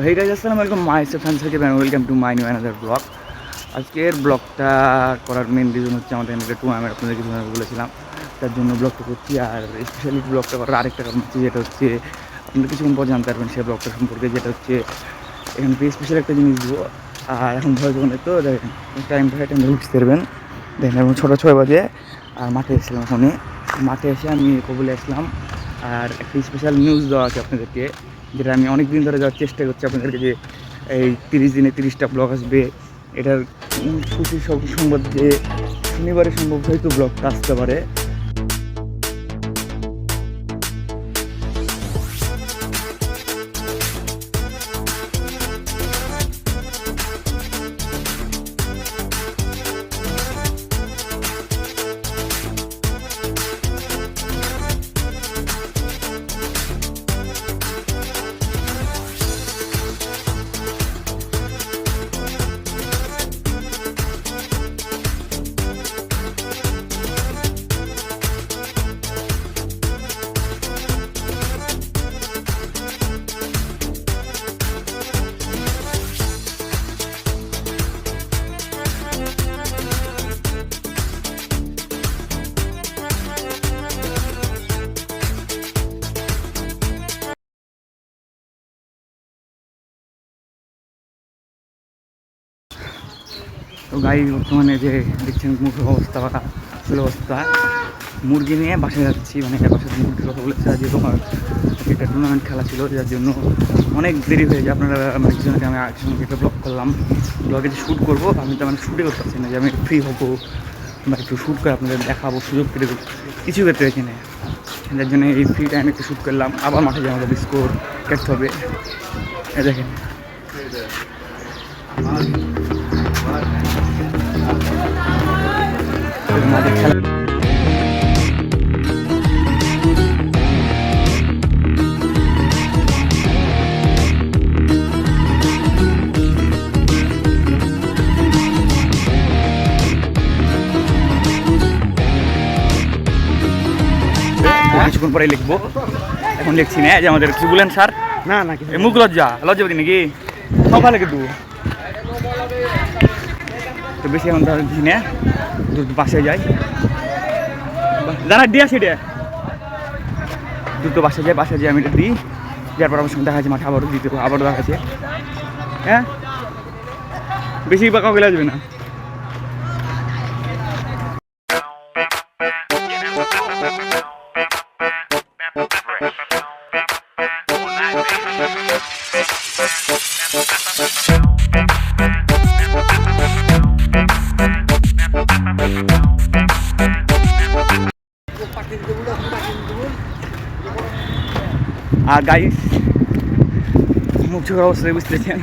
হে guys, আসসালামু আলাইকুম, myself ফ্যান্সাকে welcome to my new another blog. আজকের ব্লগটা করার মেন রিজন হচ্ছে আমাদের একটা টুর্নামেন্ট আপনাদের কিছু বলেছিলাম, তার জন্য ব্লগটা করছি। আর স্পেশালি ব্লগটা করার আরেকটা কারণ হচ্ছে, যেটা হচ্ছে আপনারা কিছুক্ষণ পর জানতে পারবেন সেই ব্লগটা সম্পর্কে, যেটা হচ্ছে এখানে স্পেশাল একটা জিনিস দিব। আর এখন ভয় যখন তো দেখেন টাইমটা বুঝতে পারবেন। দেখেন এখন 6:06 বাজে আর মাঠে এসেছিলাম। ওখানে মাঠে এসে আমি কবলে আসলাম। আর একটা স্পেশাল নিউজ দেওয়া আছে আপনাদেরকে, যেটা আমি অনেক দিন ধরে যাওয়ার চেষ্টা করছি আপনাদেরকে, যে এই 30 দিনে 30টা ব্লগ আসবে। এটার খুশি সংবাদ যে শনিবারে সম্ভব হয়তো ব্লগটা আসতে পারে। তো গাই বর্তমানে যে দেখছেন মুখের অবস্থা বা আসল অবস্থা, মুরগি নিয়ে বাসায় যাচ্ছি। মানে বাসায় মুরগির কথা বলেছে, যে তোমার একটা টুর্নামেন্ট খেলা ছিল, যার জন্য অনেক দেরি হয়ে যায়। আপনারা মানে একজনকে আমি একসঙ্গে একটা ব্লগ করলাম, ব্লগে যে শ্যুট করবো আমি তো মানে শ্যুটে করতে পারছি না, যে আমি ফ্রি হবো বা একটু শ্যুট করে আপনাদের দেখাবো, সুযোগ পেতে কিছু ক্ষেত্রে এখানে, যার জন্য এই ফ্রি টাইমে একটু শ্যুট করলাম। আবার মাঠে যাওয়া হবে, স্কোর কাটতে হবে। দেখেন খেলা কিছুক্ষণ পরে লিখবো, এখন লিখছি না। যে আমাদের কিছু বলেন স্যার? না না, মুখ লজ্জাবতী নাকি সকালে কিন্তু তো বেশি এখন দিচ্ছি না, বাসায় যাই, জানা দিয়া সেটা দ্রুত বাসায় যাই আমি এটা দিই। যার পর আমার সঙ্গে দেখা যাচ্ছে মাঠে আবারও দিতে আবারও দেখা যাচ্ছে। হ্যাঁ, বেশি বা কাউকে লাগবে না। আর গাইস মুখ চোখের অবস্থায় বুঝতেছেন,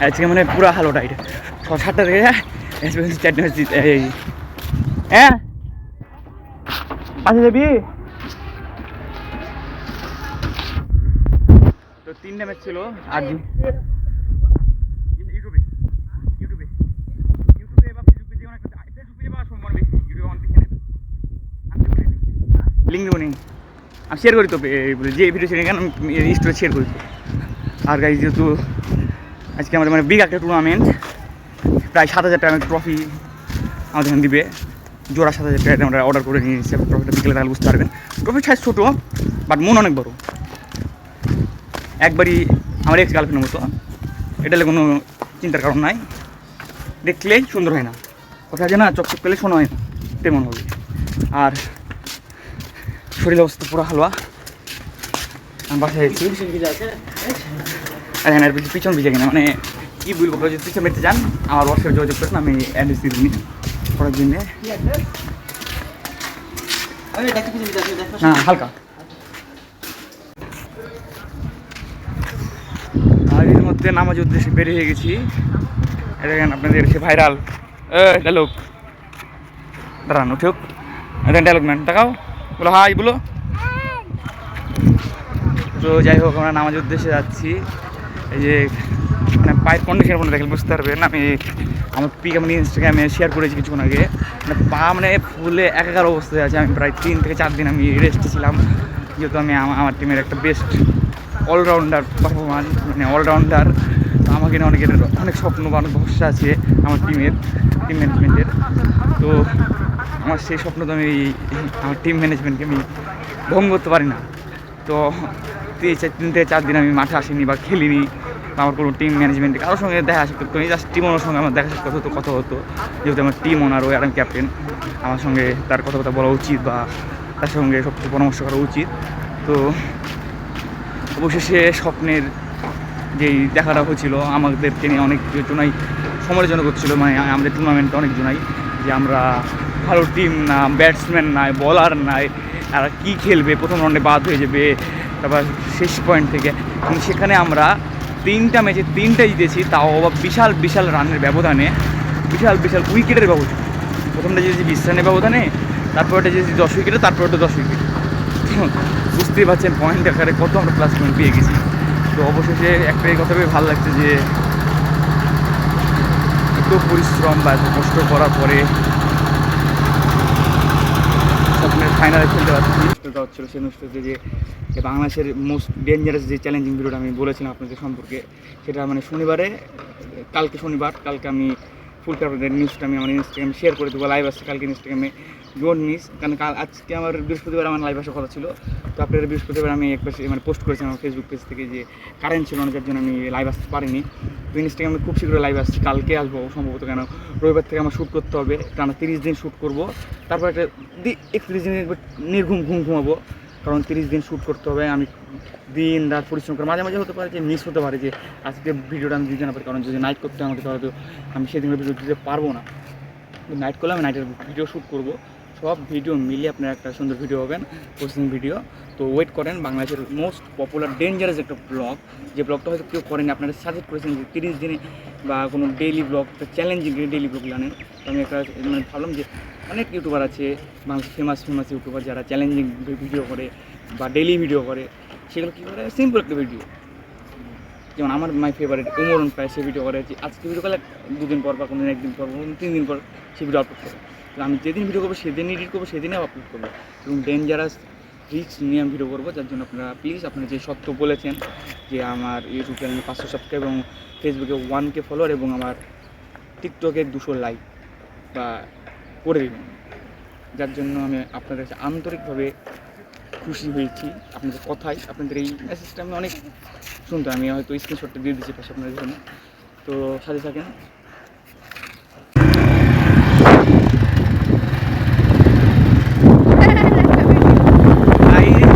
আজকে মানে পুরো হালো টাইট। 6-7টা থেকে 4টা এই হ্যাঁ আচ্ছা যাবি। তো 3টা ম্যাচ ছিল আর লিঙ্ক দেবো নি, আমি শেয়ার করি তো যে ভিডিও শেয়ার কেন স্টোরে শেয়ার করি। আর গাইজ যেহেতু আজকে আমাদের মানে বিগ একটা টুর্নামেন্ট, প্রায় 7,000 টাকা ট্রফি আমাদের এখানে দিবে। জোড়া 7,000 টাকাতে আমরা অর্ডার করে নিয়ে এসেছি। ট্রফিটা বিকেলে তাহলে বুঝতে পারবেন। ট্রফির সাইজ ছোটো, বাট মন অনেক বড়ো, একবারই আমার এক্স গার্লফ্রেন্ডের মতো। এটালে কোনো চিন্তার কারণ নাই, দেখলেই সুন্দর হয় না, কথা আছে না, চকচক পেলে শোনা হয় না, তেমন হবে। আর শরীর অবস্থা পুরো হালুয়া। আমি বাসায় এসেছি, আর হ্যাঁ পিছন ভিজে কিনা মানে কী বলবো, যদি পিছন মেরতে যান আমার বর্ষের যোগাযোগ করেন, আমি অ্যাড্রেস দিয়ে দিই করার জন্যে। হ্যাঁ হালকা। আর এর মধ্যে নামাজ উদ্দেশ্যে বের হয়ে গেছি। দেখেন আপনাদের সে ভাইরাল ডায়লগ, দাঁড়ান উঠুক, ডায়লগ ম্যান তাকাও, বলো হাই বলো। তো যাই হোক, আমরা নামাজের উদ্দেশ্যে যাচ্ছি। এই যে মানে পায়ের কন্ডিশন কোনো দেখলে বুঝতে পারবেন। আমি আমার পিক আমি ইনস্টাগ্রামে শেয়ার করেছি কিছুক্ষণ আগে। মানে পা মানে ফুলে একাকার অবস্থায় আছে। আমি প্রায় 3 থেকে 4 দিন আমি রেস্টে ছিলাম, যেহেতু আমি আমার টিমের একটা বেস্ট অলরাউন্ডার পারফরম্যান্স, মানে অলরাউন্ডার। আমাকে নিয়ে অনেক স্বপ্ন বা অনেক ভরসা আছে আমার টিম ম্যানেজমেন্টের। তো আমার সেই স্বপ্ন তো আমি আমার টিম ম্যানেজমেন্টকে আমি ভঙ্গ করতে পারি না। তো 3 থেকে 4 দিন আমি মাঠে আসিনি বা খেলিনি, আমার কোনো টিম ম্যানেজমেন্টে কারোর সঙ্গে দেখা সাক্ষাৎ করিনি। জাস্ট টিম ওনার সঙ্গে আমার দেখা সাক্ষাৎ হতো, কথা হতো, যেহেতু আমার টিম ওনার আর আমি ক্যাপ্টেন। আমার সঙ্গে তার কথা বলা উচিত বা তার সঙ্গে সব কিছু পরামর্শ করা উচিত। তো অবশেষে স্বপ্নের যেই দেখাটা হয়েছিল আমাদেরকে নিয়ে অনেক জনাই সমালোচনা করছিল, মানে আমাদের টুর্নামেন্টে অনেক জনাই যে আমরা ভালো টিম না, ব্যাটসম্যান নাই, বলার নাই, আর কী খেলবে, প্রথম রাউন্ডে বাদ হয়ে যাবে, তারপর শেষ পয়েন্ট থেকে। কিন্তু সেখানে আমরা 3টা ম্যাচে 3টা জিতেছি, তাও আবার বিশাল রানের ব্যবধানে, বিশাল উইকেটের ব্যবধান। প্রথমটা জিতেছি 20 রানের ব্যবধানে, তারপরটা জিতেছি 10 উইকেটে, তারপরটা 10 উইকেট। বুঝতেই পারছেন পয়েন্ট আকারে কত আমরা প্লাস পয়েন্ট পেয়ে গেছি। তো অবশেষে একটাই কথা ভেবে ভালো লাগছে যে এত পরিশ্রম বা এত কষ্ট করার পরে স্বপ্নের ফাইনালে খেলতে পারছি। ম্যাচটা হচ্ছিল সেই ম্যাচটাতে যে বাংলাদেশের মোস্ট ডেঞ্জারাস যে চ্যালেঞ্জিং ভিডিওটা আমি বলেছিলাম আপনাদের সম্পর্কে, সেটা মানে কালকে আমি ফুল আপনাদের নিউজটা আমি আমার ইনস্টাগ্রামে শেয়ার করে দেবো, লাইভ আসছে কালকে ইনস্টাগ্রামে, ডোন্ট মিস। কারণ আজকে আমার বৃহস্পতিবার আমার লাইভ আসার কথা ছিল। তো আপনাদের বৃহস্পতিবার আমি একবার মানে পোস্ট করেছিলাম আমার ফেসবুক পেজ থেকে যে কারেন্ট ছিল না, যার জন্য আমি লাইভ আসতে পারিনি। তো ইনস্টাগ্রামে খুব শীঘ্রই লাইভ আসছি, কালকে আসবো সম্ভবত। কেন রবিবার থেকে আমার শ্যুট করতে হবে, টানা 30 দিন শ্যুট করবো, তারপর একটা 31 দিন নির্ঘুম ঘুমাবো, কারণ 30 দিন শ্যুট করতে হবে। আমি দিন রাত পরিশ্রম করে মাঝে হতে পারে যে মিস হতে পারে যে আজকে ভিডিওটা আমি দিতে না পারি, কারণ যদি নাইট করতে আমাকে তাহলে তো আমি সেদিনের ভিডিও দিতে পারবো না। নাইট করলে আমি নাইটের ভিডিও শ্যুট করবো, সব ভিডিও মিলিয়ে আপনার একটা সুন্দর ভিডিও হবেন, প্রসেসিং ভিডিও। তো ওয়েট করেন, বাংলাদেশের মোস্ট পপুলার ডেঞ্জারাস একটা ব্লগ, যে ব্লগটা হয়তো কেউ করেনি, আপনারা সাজেস্ট করেছেন যে 30 দিনে বা কোনো ডেইলি ব্লগ, একটা চ্যালেঞ্জিং ডেইলি ব্লগ জানেন। তো আমি একটা মানে ভাবলাম যে অনেক ইউটিউবার আছে বাংলাদেশ ফেমাস ইউটিউবার যারা চ্যালেঞ্জিং ভিডিও করে বা ডেইলি ভিডিও করে, সেগুলো কী করে সিম্পল একটা ভিডিও। যেমন আমার মাই ফেভারিট উমরন প্রায় সে ভিডিও করে, আজকে ভিডিও করলে 2 দিন পর বা কোনো দিন 1 দিন পর, 3 দিন পর সে ভিডিও আপলোড করে। তো আমি যেদিন ভিডিও করবো সেদিন এডিট করবো, সেদিনে আপলোড করবো, এবং ডেঞ্জারাস রিস্ক নিয়ে আমি ভিডিও করবো। যার জন্য আপনারা প্লিজ, আপনারা যে সত্য বলেছেন যে আমার ইউটিউব চ্যানেলে 500 সাবস্ক্রাইব এবং ফেসবুকে 1K ফলোয়ার এবং আমার টিকটকে 200 লাইক বা করে দেবেন, যার জন্য আমি আপনাদের কাছে আন্তরিকভাবে খুশি হয়েছি। আপনাদের কথাই, আপনাদের এই মেসেজটা আমি অনেক শুনতাম, আমি হয়তো স্ক্রিনশটটা দিয়ে দিচ্ছি পাশে আপনাদের জন্য। তো সাথে থাকেন।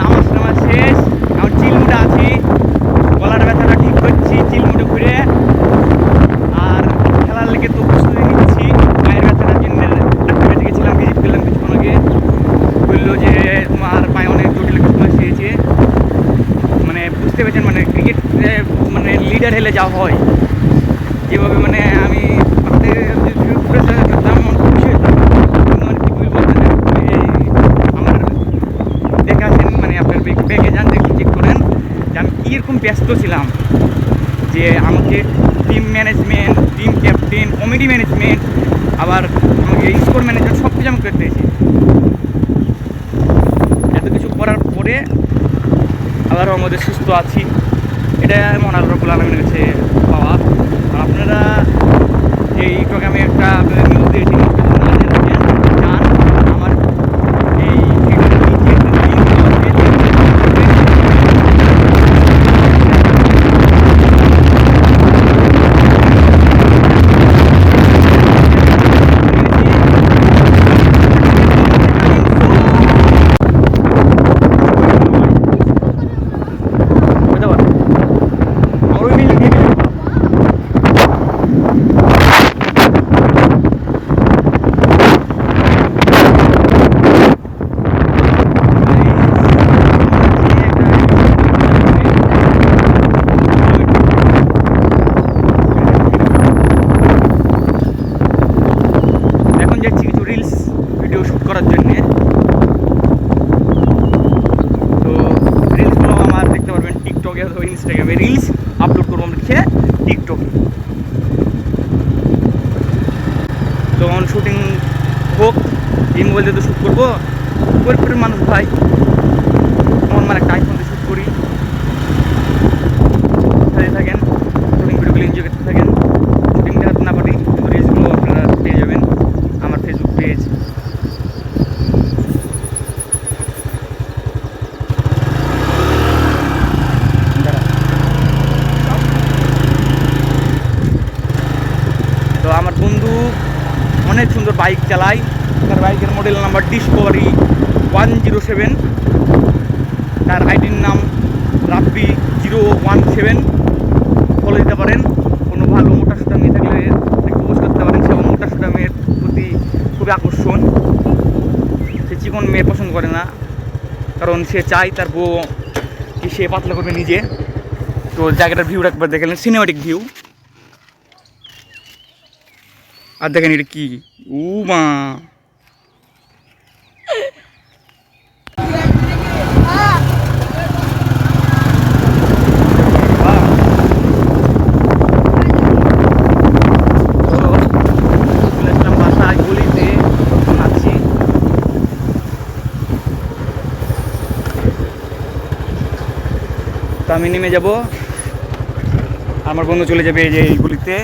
নামাজ শেষ, আমার চিলমুটে আছি, গলার ব্যথাটা ঠিক করছি চিলমুটে ঘুরে, আর খেলার লেগে তো প্রস্তুতি নিচ্ছি। পায়ের ব্যথাটার জন্য ডাক্তারের কাছে গেছিলাম, ভিজিট করলাম কিছুক্ষণ আগে, বললো যে তোমার পায়ে অনেক জটিল একটা সমস্যা হয়েছে। মানে বুঝতে পেরেছেন, মানে ক্রিকেট মানে লিডার হেলে যা হয়, যেভাবে মানে আমি কীরকম ব্যস্ত ছিলাম যে আমাকে team management, team captain, committee management, আবার আমাকে স্কোর ম্যানেজমেন্ট সব কিছু আমাকে করতে হয়েছে। এত কিছু করার পরে আল্লাহর রহমতে সুস্থ আছি, এটা মন আল্লাহ রাব্বুল আলামিনের কাছে পাওয়া। আর আপনারা এই প্রোগ্রামে একটা আপনাদের নিউজ দিয়েছি, আমার এই করার জন্যে। তো রিলসগুলো আমার দেখতে পারবেন টিকটকে অথবা ইনস্টাগ্রামে, রিলস আপলোড করবো আমরা টিকটকে। তো আমার শুটিং হোক, এই মোবাইল দিয়ে তো শ্যুট করবো, গরিবের মানুষ ভাই, আমার একটা আইফোন দিয়ে শ্যুট করি, বাইক চালায়। তার বাইকের মডেল নাম্বার ডিসকভারি 107, তার আইডির নাম রাব্বি 017। ফলো দিতে পারেন। কোনো ভালো মোটা সোটা মেয়ে থাকলে পোস্ট করতে পারেন। সে মোটা সোটা মেয়ের প্রতি খুবই আকর্ষণ। সে চিকন মেয়ে পছন্দ করে না, কারণ সে চায় তার বউ কি সে পাতলা করবে নিজে। তো জায়গাটার ভিউটা একবার দেখলেন, সিনেমাটিক ভিউ। আর দেখেন এটা কি, ও মা, তো আমি নেমে যাব, আমার বন্ধু চলে যাবে এই যে এইগুলিতে।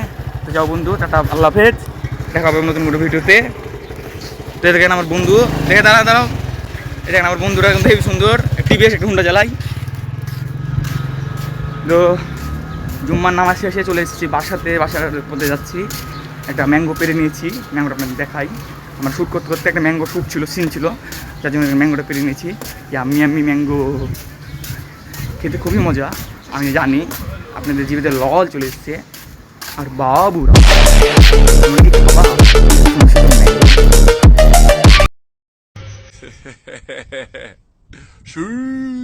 তো যাও বন্ধু, টাটা, আল্লাহ হাফেজ, দেখা হবে নতুন কোনো ভিডিওতে। তো দেখেন আমার বন্ধু, দেখে দাঁড়াও, এই দেখেন আমার বন্ধুরা কিন্তু হেবি সুন্দর, টিভিএস একটা হুন্ডা চালাই। তো জুম্মার নামাজ শেষে চলে এসেছি বাসার পথে যাচ্ছি। একটা ম্যাঙ্গো পেরে নিয়েছি, ম্যাঙ্গোটা আপনাদের দেখাই। আমার শ্যুট করতে করতে একটা ম্যাঙ্গো শ্যুট ছিল, সিন ছিল, যার জন্য ম্যাঙ্গোটা পেরে নিয়েছি। আমি ম্যাঙ্গো খেতে খুবই মজা, আমি জানি আপনাদের জীবিতে লল চলে এসছে। আর বাবুরা Shoo!